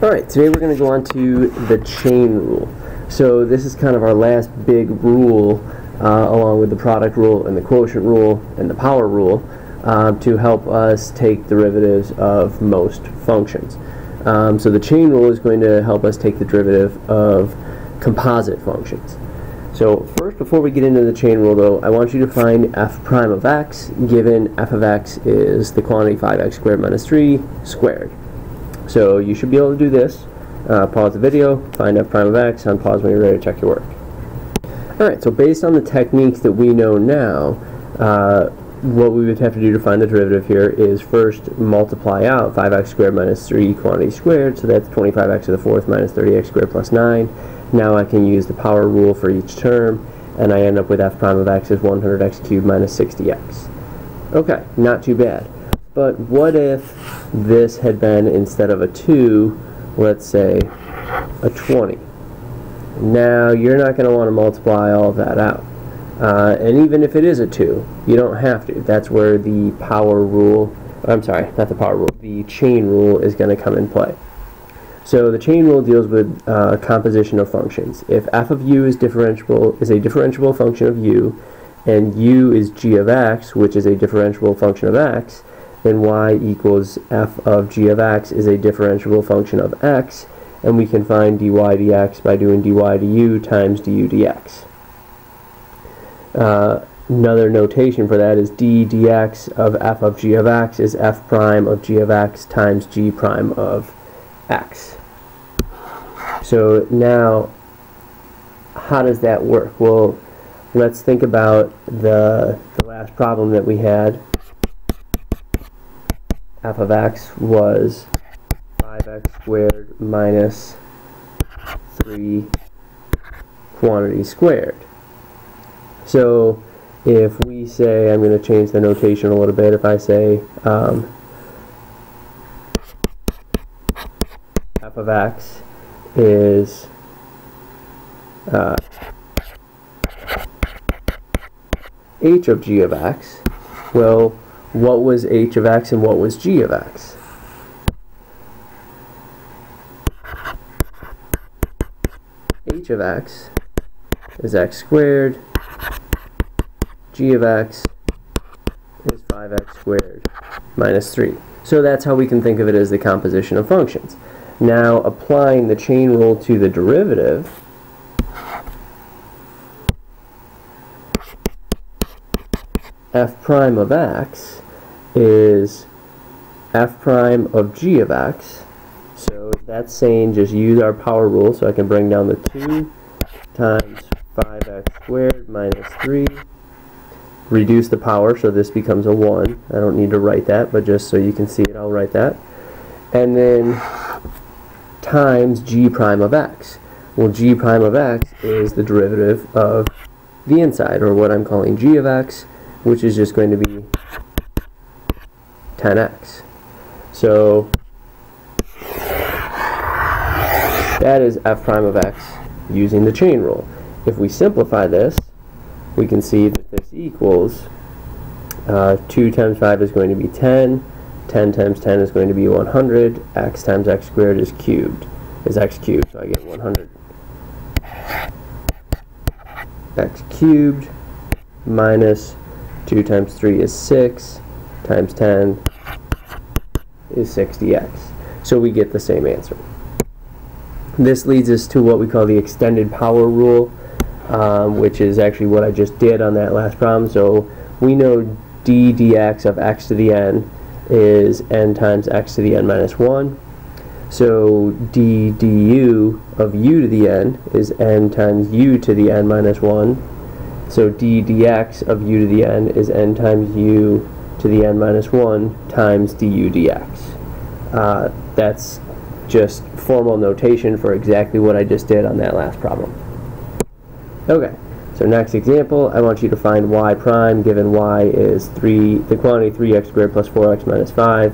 Alright, today we're going to go on to the chain rule. So this is kind of our last big rule, along with the product rule and the quotient rule and the power rule, to help us take derivatives of most functions. So the chain rule is going to help us take the derivative of composite functions. So first, before we get into the chain rule though, I want you to find f prime of x, given f of x is the quantity 5x squared minus 3 squared. So you should be able to do this. Pause the video, find f prime of x, unpause when you're ready to check your work. Alright, so based on the techniques that we know now, what we would have to do to find the derivative here is first multiply out 5x squared minus 3 quantity squared, so that's 25x to the fourth minus 30x squared plus 9. Now I can use the power rule for each term, and I end up with f prime of x is 100x cubed minus 60x. Okay, not too bad. But what if this had been, instead of a 2, let's say a 20? Now you're not going to want to multiply all of that out. And even if it is a 2, you don't have to. That's where the power rule, I'm sorry, not the power rule, the chain rule is going to come in play. So the chain rule deals with composition of functions. If f of u is a differentiable function of u, and u is g of x, which is a differentiable function of x, then y equals f of g of x is a differentiable function of x, and we can find dy dx by doing dy du times du dx. Another notation for that is d dx of f of g of x is f prime of g of x times g prime of x. So now, how does that work? Well, let's think about the last problem that we had. F of x was 5x squared minus 3 quantity squared. So if we say, I'm going to change the notation a little bit, if I say f of x is h of g of x, well, what was h of x and what was g of x? H of x is x squared, g of x is 5x squared minus 3. So that's how we can think of it as the composition of functions. Now, applying the chain rule to the derivative, f prime of x is f prime of g of x. So that's saying just use our power rule, so I can bring down the 2 times 5x squared minus 3. Reduce the power, so this becomes a 1. I don't need to write that, but just so you can see it, I'll write that. And then times g prime of x. Well, g prime of x is the derivative of the inside, or what I'm calling g of x, which is just going to be 10x. So that is f prime of x using the chain rule. If we simplify this, we can see that this equals 2 times 5 is going to be 10, 10 times 10 is going to be 100, x times x squared is x cubed, so I get 100. X cubed minus 2 times 3 is 6, times 10 is 60x. So we get the same answer. This leads us to what we call the extended power rule, which is actually what I just did on that last problem. So we know d dx of x to the n is n times x to the n minus 1. So d du of u to the n is n times u to the n minus 1. So d dx of u to the n is n times u to the n minus 1 times du dx. That's just formal notation for exactly what I just did on that last problem. Okay, so next example, I want you to find y prime given y is the quantity 3x squared plus 4x minus 5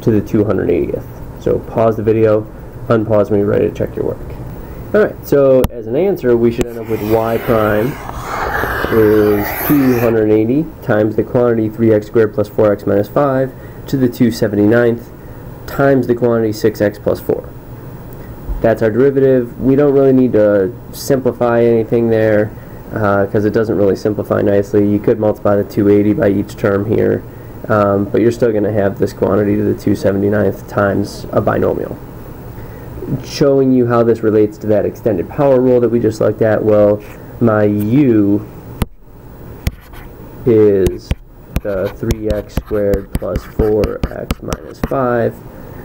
to the 280th. So pause the video, unpause when you're ready to check your work. Alright, so as an answer, we should end up with y prime is 280 times the quantity 3x squared plus 4x minus 5 to the 279th times the quantity 6x plus 4. that's our derivative. We don't really need to simplify anything there because it doesn't really simplify nicely. You could multiply the 280 by each term here, but you're still going to have this quantity to the 279th times a binomial. Showing you how this relates to that extended power rule that we just looked at, well, my u is the 3x squared plus 4x minus 5.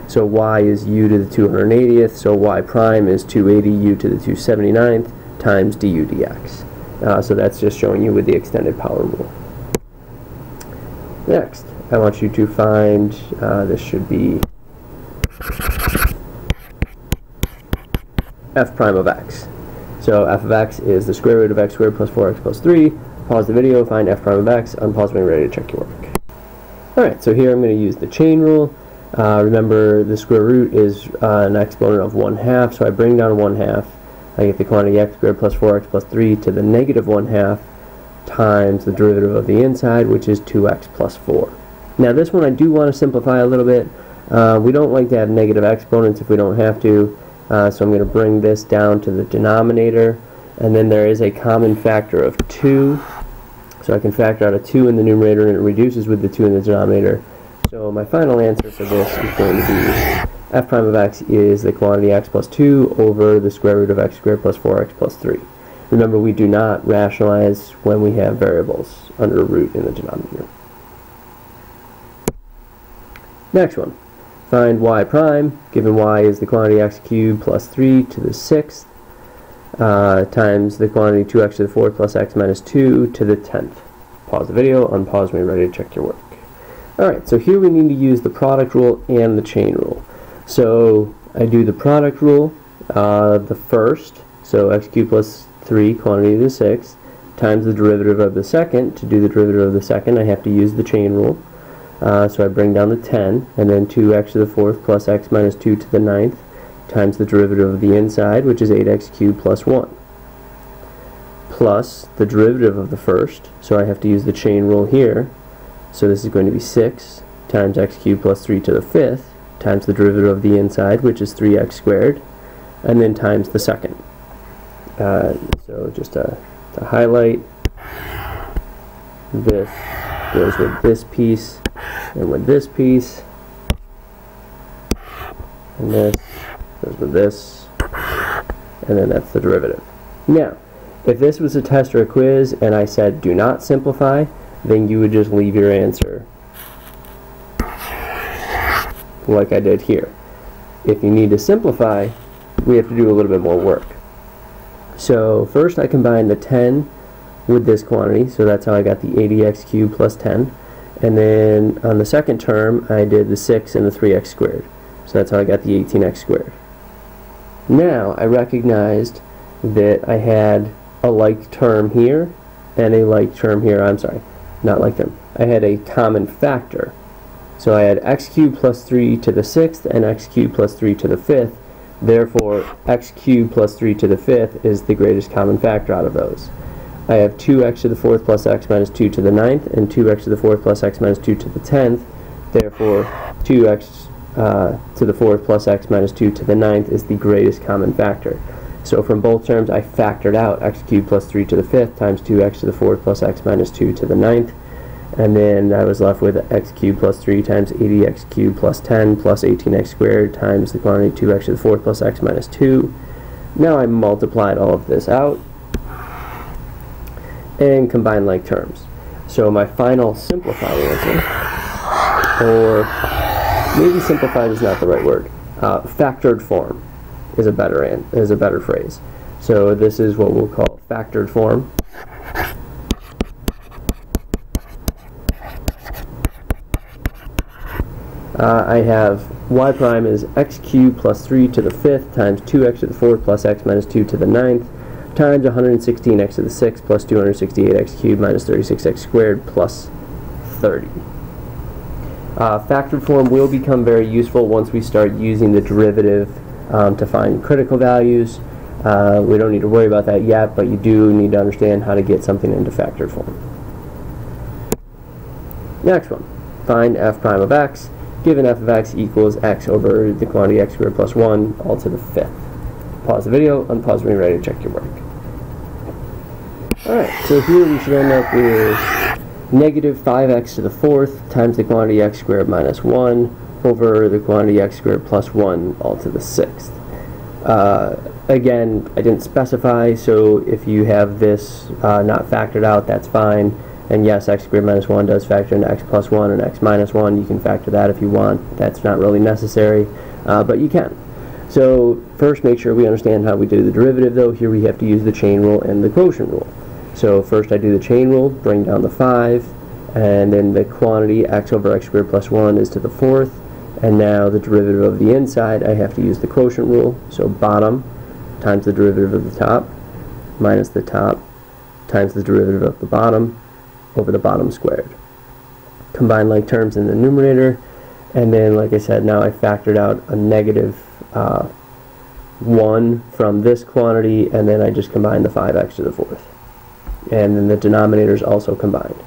So y is u to the 280th, so y prime is 280 u to the 279th times du dx. So that's just showing you with the extended power rule. Next, I want you to find, this should be f prime of x. So f of x is the square root of x squared plus 4x plus 3. Pause the video, find f prime of x, unpause when you're ready to check your work. Alright, so here I'm going to use the chain rule. Remember, the square root is an exponent of 1/2, so I bring down 1/2. I get the quantity x squared plus 4x plus 3 to the negative 1/2 times the derivative of the inside, which is 2x plus 4. Now this one I do want to simplify a little bit. We don't like to have negative exponents if we don't have to, so I'm going to bring this down to the denominator, and then there is a common factor of 2. So I can factor out a 2 in the numerator, and it reduces with the 2 in the denominator. So my final answer for this is going to be f prime of x is the quantity x plus 2 over the square root of x squared plus 4x plus 3. Remember, we do not rationalize when we have variables under a root in the denominator. Next one. Find y prime, given y is the quantity x cubed plus 3 to the 6th times the quantity 2x to the 4th plus x minus 2 to the 10th. Pause the video, unpause when you're ready to check your work. Alright, so here we need to use the product rule and the chain rule. So I do the product rule, the first, so x cubed plus 3, quantity to the 6th, times the derivative of the second. To do the derivative of the second, I have to use the chain rule. So I bring down the 10, and then 2x to the 4th plus x minus 2 to the 9th, times the derivative of the inside, which is 8x cubed plus 1, plus the derivative of the first, so I have to use the chain rule here. So this is going to be 6 times x cubed plus 3 to the 5th, times the derivative of the inside, which is 3x squared, and then times the second. So just to highlight, this goes with this piece, and with this piece, and this goes with this, and then that's the derivative. Now, if this was a test or a quiz and I said do not simplify, then you would just leave your answer like I did here. If you need to simplify, we have to do a little bit more work. So first I combine the 10 with this quantity, so that's how I got the 80x cubed plus 10. And then on the second term, I did the 6 and the 3x squared. So that's how I got the 18x squared. Now I recognized that I had a like term here and a like term here. I'm sorry, not like term. I had a common factor. So I had x cubed plus 3 to the 6th and x cubed plus 3 to the 5th. Therefore, x cubed plus 3 to the 5th is the greatest common factor out of those. I have 2x to the 4th plus x minus 2 to the 9th, and 2x to the 4th plus x minus 2 to the 10th. Therefore, 2x to the 4th plus x minus 2 to the 9th is the greatest common factor. So from both terms, I factored out x cubed plus 3 to the 5th times 2x to the 4th plus x minus 2 to the 9th. And then I was left with x cubed plus 3 times 80x cubed plus 10 plus 18x squared times the quantity 2x to the 4th plus x minus 2. Now I multiplied all of this out and combine like terms. So my final simplified answer, or maybe simplified is not the right word, factored form is a better phrase. So this is what we'll call factored form. I have y prime is x cubed plus 3 to the 5th times 2x to the 4th plus x minus 2 to the 9th times 116x to the 6th plus 268x cubed minus 36x squared plus 30. Factored form will become very useful once we start using the derivative to find critical values. We don't need to worry about that yet, but you do need to understand how to get something into factored form. Next one, find f prime of x. Given f of x equals x over the quantity x squared plus 1, all to the 5th. pause the video, unpause when you're ready to check your work. Alright, so here we should end up with negative 5x to the fourth times the quantity x squared minus 1 over the quantity x squared plus 1 all to the sixth. Again, I didn't specify, so if you have this not factored out, that's fine. And yes, x squared minus 1 does factor into x plus 1 and x minus 1. You can factor that if you want. That's not really necessary, but you can. So first, make sure we understand how we do the derivative, though. Here we have to use the chain rule and the quotient rule. So first I do the chain rule, bring down the 5, and then the quantity x over x squared plus 1 is to the fourth. And now the derivative of the inside, I have to use the quotient rule. So bottom times the derivative of the top minus the top times the derivative of the bottom over the bottom squared. Combine like terms in the numerator, and then, like I said, now I factored out a negative 1 from this quantity, and then I just combine the 5x to the fourth. And then the denominator is also combined.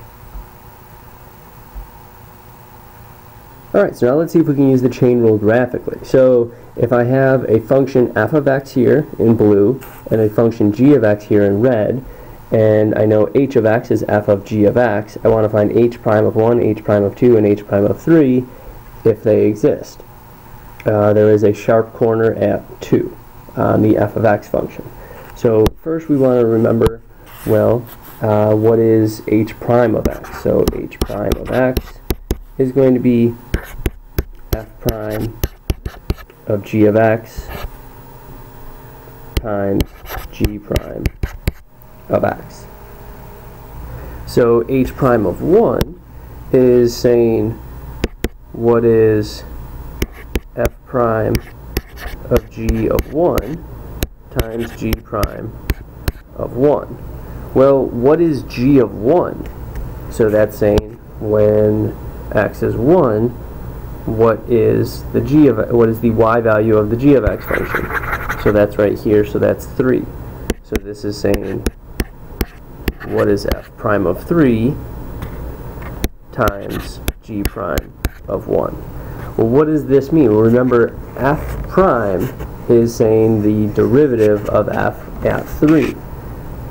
Alright, so now let's see if we can use the chain rule graphically. So if I have a function f of x here in blue and a function g of x here in red, and I know h of x is f of g of x, I want to find h prime of 1, h prime of 2, and h prime of 3 if they exist. There is a sharp corner at 2 on the f of x function. So first we want to remember, well, what is h prime of x? So h prime of x is going to be f prime of g of x times g prime of x. So h prime of 1 is saying what is f prime of g of 1 times g prime of 1. Well, what is g of 1? So that's saying when x is 1, what is the y value of the g of x function? So that's right here, so that's 3. So this is saying what is f prime of 3 times g prime of 1. Well, what does this mean? Well, remember, f prime is saying the derivative of f at 3.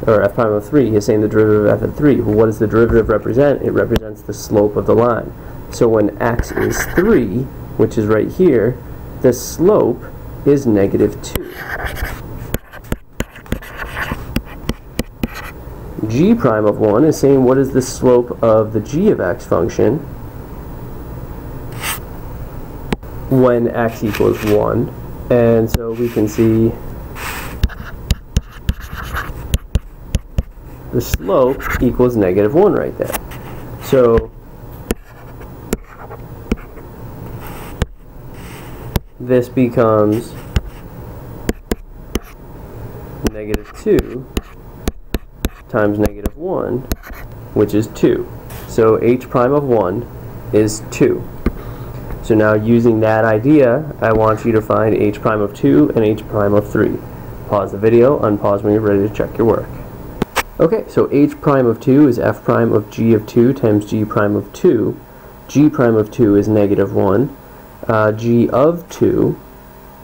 Or f prime of 3 is saying the derivative of f at 3. Well, what does the derivative represent? It represents the slope of the line. So when x is 3, which is right here, the slope is negative 2. G prime of 1 is saying what is the slope of the g of x function when x equals 1. And so we can see the slope equals negative 1 right there. So this becomes negative 2 times negative 1, which is 2. So h prime of 1 is 2. So now, using that idea, I want you to find h prime of 2 and h prime of 3. Pause the video, unpause when you're ready to check your work. Okay, so h prime of 2 is f prime of g of 2 times g prime of 2. G prime of 2 is negative 1. G of 2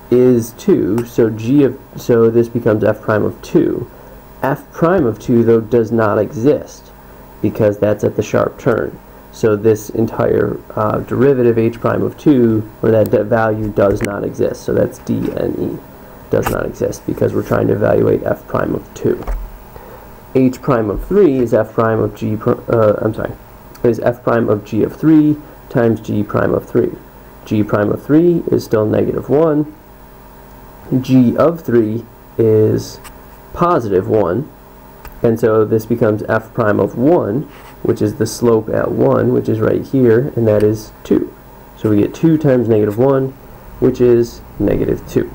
is 2, so this becomes f prime of 2. F prime of 2, though, does not exist because that's at the sharp turn. So this entire derivative, h prime of 2, or that value does not exist. So that's d and e. Does not exist because we're trying to evaluate f prime of 2. H prime of 3 is f prime of g, is f prime of g of 3 times g prime of 3. G prime of 3 is still negative 1. G of 3 is positive 1. And so this becomes f prime of 1, which is the slope at 1, which is right here, and that is 2. So we get 2 times negative 1, which is negative 2.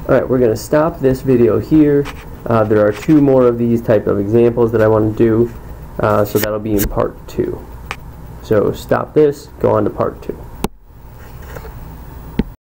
Alright, we're going to stop this video here. There are 2 more of these type of examples that I want to do, so that'll be in part 2. So stop this, go on to part 2.